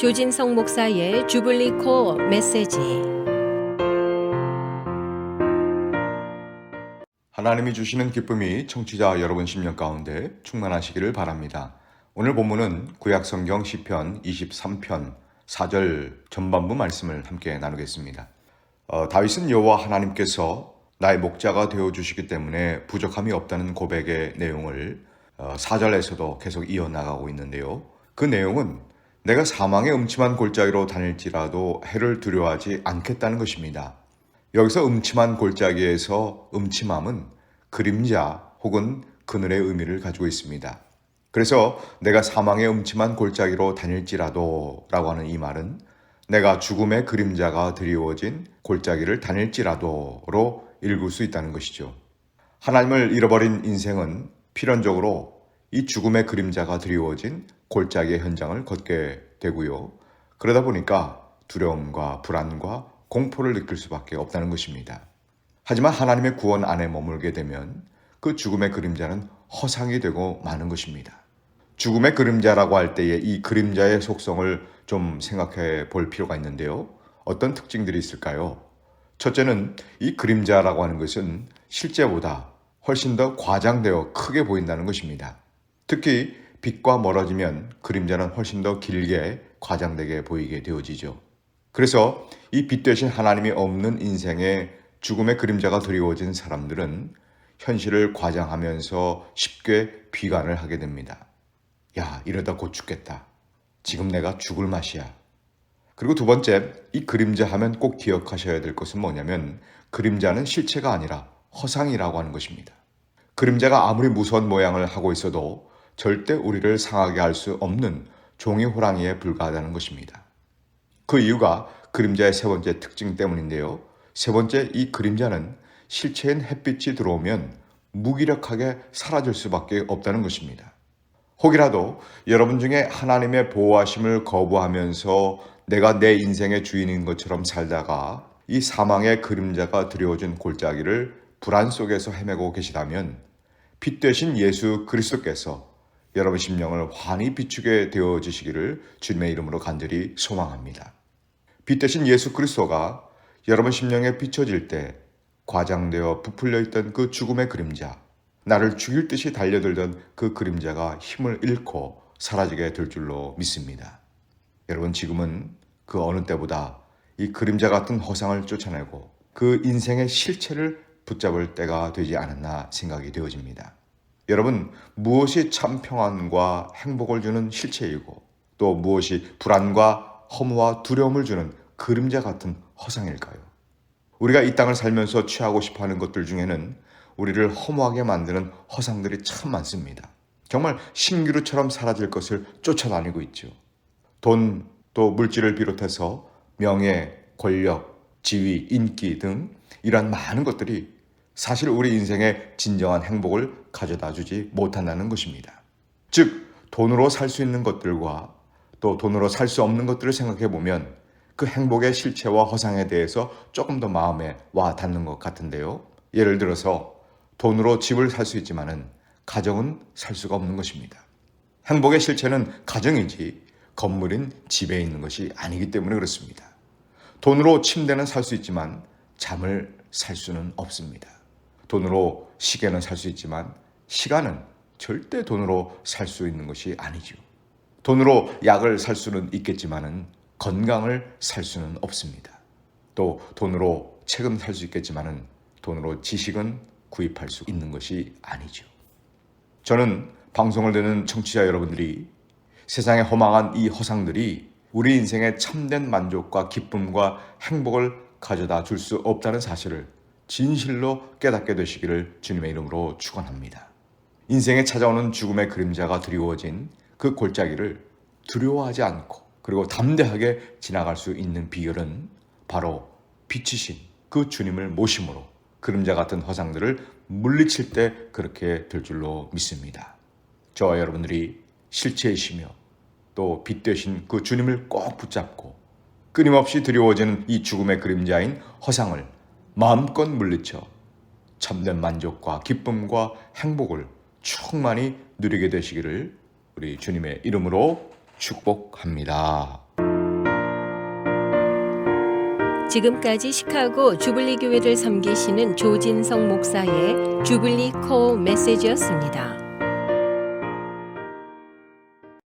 조진성 목사의 주블리 코어 메시지. 하나님이 주시는 기쁨이 청취자 여러분 심령 가운데 충만하시기를 바랍니다. 오늘 본문은 구약성경 시편 23편 4절 전반부 말씀을 함께 나누겠습니다. 다윗은 여호와 하나님께서 나의 목자가 되어주시기 때문에 부족함이 없다는 고백의 내용을 4절에서도 계속 이어나가고 있는데요. 그 내용은 내가 사망의 음침한 골짜기로 다닐지라도 해를 두려워하지 않겠다는 것입니다. 여기서 음침한 골짜기에서 음침함은 그림자 혹은 그늘의 의미를 가지고 있습니다. 그래서 내가 사망의 음침한 골짜기로 다닐지라도 라고 하는 이 말은 내가 죽음의 그림자가 드리워진 골짜기를 다닐지라도로 읽을 수 있다는 것이죠. 하나님을 잃어버린 인생은 필연적으로 이 죽음의 그림자가 드리워진 골짜기의 현장을 걷게 되고요. 그러다 보니까 두려움과 불안과 공포를 느낄 수밖에 없다는 것입니다. 하지만 하나님의 구원 안에 머물게 되면 그 죽음의 그림자는 허상이 되고 마는 것입니다. 죽음의 그림자라고 할 때에 이 그림자의 속성을 좀 생각해 볼 필요가 있는데요. 어떤 특징들이 있을까요? 첫째는 이 그림자라고 하는 것은 실제보다 훨씬 더 과장되어 크게 보인다는 것입니다. 특히 빛과 멀어지면 그림자는 훨씬 더 길게 과장되게 보이게 되어지죠. 그래서 이 빛 대신 하나님이 없는 인생에 죽음의 그림자가 드리워진 사람들은 현실을 과장하면서 쉽게 비관을 하게 됩니다. 야, 이러다 곧 죽겠다. 지금 내가 죽을 맛이야. 그리고 두 번째, 이 그림자 하면 꼭 기억하셔야 될 것은 뭐냐면 그림자는 실체가 아니라 허상이라고 하는 것입니다. 그림자가 아무리 무서운 모양을 하고 있어도 절대 우리를 상하게 할 수 없는 종이 호랑이에 불과하다는 것입니다. 그 이유가 그림자의 세 번째 특징 때문인데요. 세 번째, 이 그림자는 실체인 햇빛이 들어오면 무기력하게 사라질 수밖에 없다는 것입니다. 혹이라도 여러분 중에 하나님의 보호하심을 거부하면서 내가 내 인생의 주인인 것처럼 살다가 이 사망의 그림자가 드리워진 골짜기를 불안 속에서 헤매고 계시다면 빛 되신 예수 그리스도께서 여러분 심령을 환히 비추게 되어지시기를 주님의 이름으로 간절히 소망합니다. 빛 되신 예수 그리스도가 여러분 심령에 비춰질 때 과장되어 부풀려 있던 그 죽음의 그림자, 나를 죽일 듯이 달려들던 그 그림자가 힘을 잃고 사라지게 될 줄로 믿습니다. 여러분 지금은 그 어느 때보다 이 그림자 같은 허상을 쫓아내고 그 인생의 실체를 붙잡을 때가 되지 않았나 생각이 되어집니다. 여러분, 무엇이 참 평안과 행복을 주는 실체이고 또 무엇이 불안과 허무와 두려움을 주는 그림자 같은 허상일까요? 우리가 이 땅을 살면서 취하고 싶어하는 것들 중에는 우리를 허무하게 만드는 허상들이 참 많습니다. 정말 신기루처럼 사라질 것을 쫓아다니고 있죠. 돈, 또 물질을 비롯해서 명예, 권력, 지위, 인기 등 이러한 많은 것들이 사실 우리 인생의 진정한 행복을 가져다 주지 못한다는 것입니다. 즉, 돈으로 살 수 있는 것들과 또 돈으로 살 수 없는 것들을 생각해 보면 그 행복의 실체와 허상에 대해서 조금 더 마음에 와 닿는 것 같은데요. 예를 들어서 돈으로 집을 살 수 있지만은 가정은 살 수가 없는 것입니다. 행복의 실체는 가정이지 건물인 집에 있는 것이 아니기 때문에 그렇습니다. 돈으로 침대는 살 수 있지만 잠을 살 수는 없습니다. 돈으로 시계는 살 수 있지만 시간은 절대 돈으로 살 수 있는 것이 아니죠. 돈으로 약을 살 수는 있겠지만은 건강을 살 수는 없습니다. 또 돈으로 책은 살 수 있겠지만은 돈으로 지식은 구입할 수 있는 것이 아니죠. 저는 방송을 듣는 청취자 여러분들이 세상에 허망한 이 허상들이 우리 인생의 참된 만족과 기쁨과 행복을 가져다 줄 수 없다는 사실을 진실로 깨닫게 되시기를 주님의 이름으로 축원합니다. 인생에 찾아오는 죽음의 그림자가 드리워진 그 골짜기를 두려워하지 않고 그리고 담대하게 지나갈 수 있는 비결은 바로 빛이신 그 주님을 모심으로 그림자 같은 허상들을 물리칠 때 그렇게 될 줄로 믿습니다. 저와 여러분들이 실체이시며 또 빛 되신 그 주님을 꼭 붙잡고 끊임없이 드리워지는 이 죽음의 그림자인 허상을 마음껏 물리쳐 참된 만족과 기쁨과 행복을 충만히 누리게 되시기를 우리 주님의 이름으로 축복합니다. 지금까지 시카고 주블리 교회를 섬기시는 조진성 목사의 주블리 코어 메시지였습니다.